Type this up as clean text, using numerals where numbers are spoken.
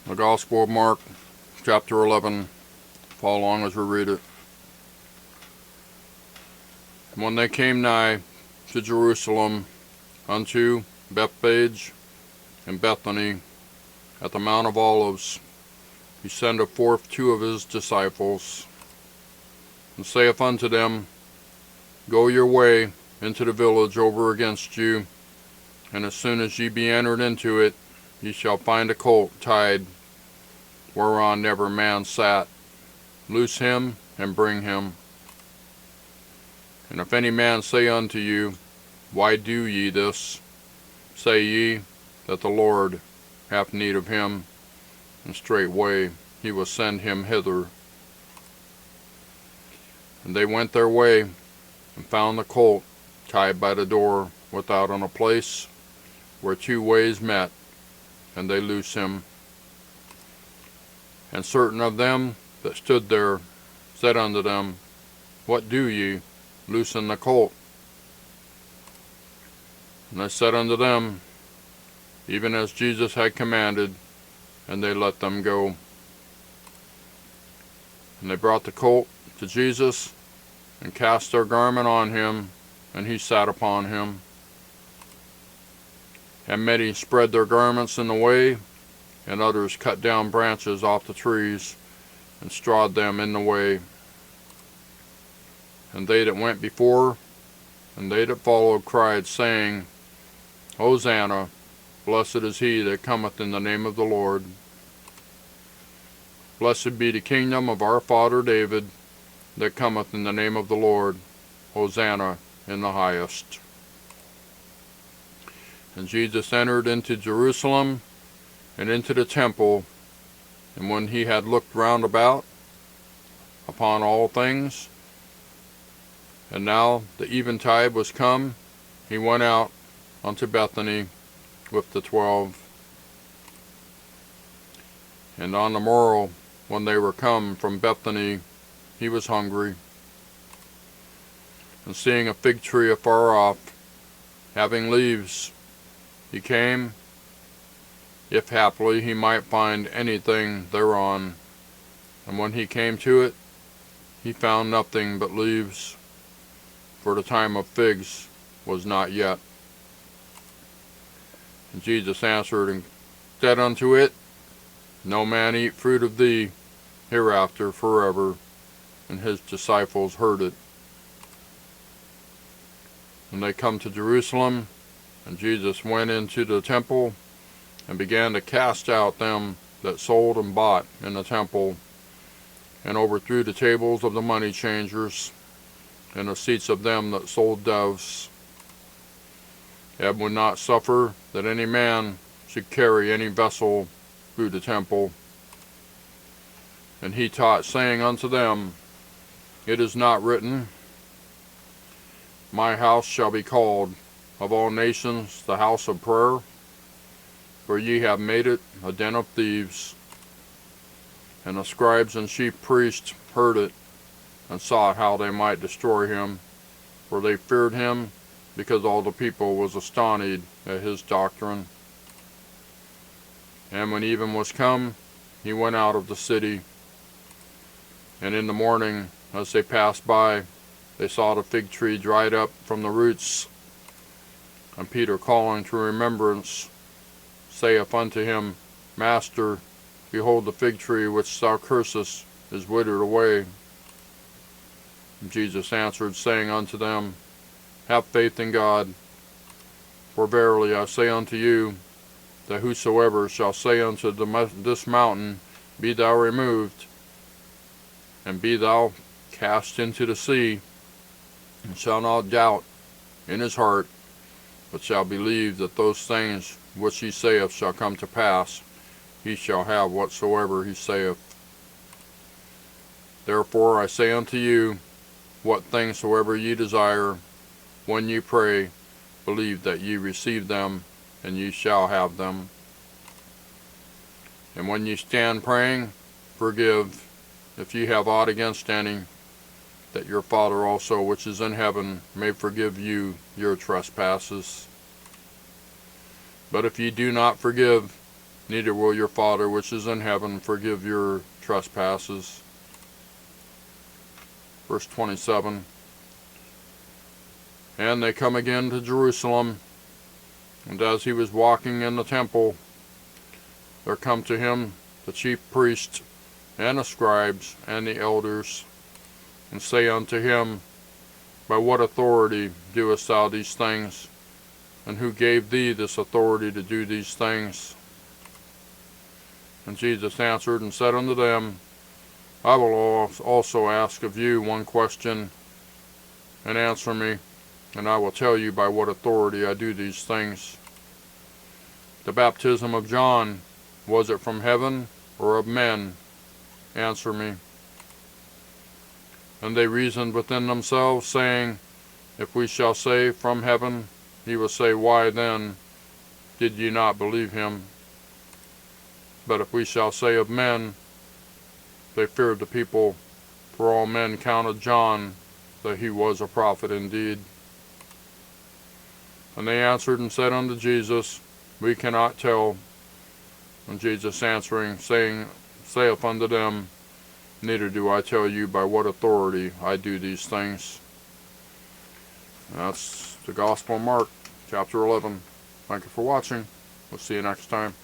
The Gospel of Mark, chapter 11. Follow along as we read it. And when they came nigh to Jerusalem, unto Bethphage and Bethany, at the Mount of Olives, he sendeth forth two of his disciples, and saith unto them, Go your way into the village over against you, and as soon as ye be entered into it, ye shall find a colt tied, whereon never man sat. Loose him, and bring him. And if any man say unto you, Why do ye this? Say ye, that the Lord hath need of him, and straightway he will send him hither. And they went their way, and found the colt tied by the door without on a place where two ways met, and they loose him. And certain of them that stood there said unto them, What do ye? Loosen the colt. And they said unto them, even as Jesus had commanded, and they let them go. And they brought the colt to Jesus, and cast their garment on him, and he sat upon him. And many spread their garments in the way, and others cut down branches off the trees, and strawed them in the way. And they that went before, and they that followed, cried, saying, Hosanna, blessed is he that cometh in the name of the Lord. Blessed be the kingdom of our father David, that cometh in the name of the Lord. Hosanna in the highest. And Jesus entered into Jerusalem, and into the temple, and when he had looked round about upon all things, and now the eventide was come, he went out unto Bethany with the 12. And on the morrow, when they were come from Bethany, he was hungry. And seeing a fig tree afar off, having leaves, he came, if haply he might find anything thereon. And when he came to it, he found nothing but leaves, for the time of figs was not yet. And Jesus answered and said unto it, No man eat fruit of thee hereafter forever. And his disciples heard it. And they come to Jerusalem, and Jesus went into the temple, and began to cast out them that sold and bought in the temple, and overthrew the tables of the moneychangers, and the seats of them that sold doves, and would not suffer that any man should carry any vessel through the temple. And he taught, saying unto them, It is not written, My house shall be called of all nations the house of prayer? For ye have made it a den of thieves. And the scribes and chief priests heard it, and sought how they might destroy him, for they feared him, because all the people was astonished at his doctrine. And when even was come, he went out of the city. And in the morning, as they passed by, they saw the fig tree dried up from the roots. And Peter, calling to remembrance, saith unto him, Master, behold, the fig tree which thou cursest is withered away. And Jesus answered, saying unto them, Have faith in God. For verily I say unto you, that whosoever shall say unto this mountain, Be thou removed, and be thou cast into the sea, and shall not doubt in his heart, but shall believe that those things which he saith shall come to pass, he shall have whatsoever he saith. Therefore I say unto you, what things soever ye desire, when ye pray, believe that ye receive them, and ye shall have them. And when ye stand praying, forgive, if ye have aught against any, that your Father also which is in heaven may forgive you your trespasses. But if ye do not forgive, neither will your Father which is in heaven forgive your trespasses. Verse 27. And they come again to Jerusalem, and as he was walking in the temple, there come to him the chief priests and the scribes and the elders, and say unto him, By what authority doest thou these things? And who gave thee this authority to do these things? And Jesus answered and said unto them, I will also ask of you one question, and answer me, and I will tell you by what authority I do these things. The baptism of John, was it from heaven or of men? Answer me. And they reasoned within themselves, saying, If we shall say from heaven, he will say, Why then did ye not believe him? But if we shall say of men, they feared the people, for all men counted John that he was a prophet indeed. And they answered and said unto Jesus, We cannot tell. And Jesus answering, saith unto them, Neither do I tell you by what authority I do these things. And that's the Gospel of Mark, chapter 11. Thank you for watching. We'll see you next time.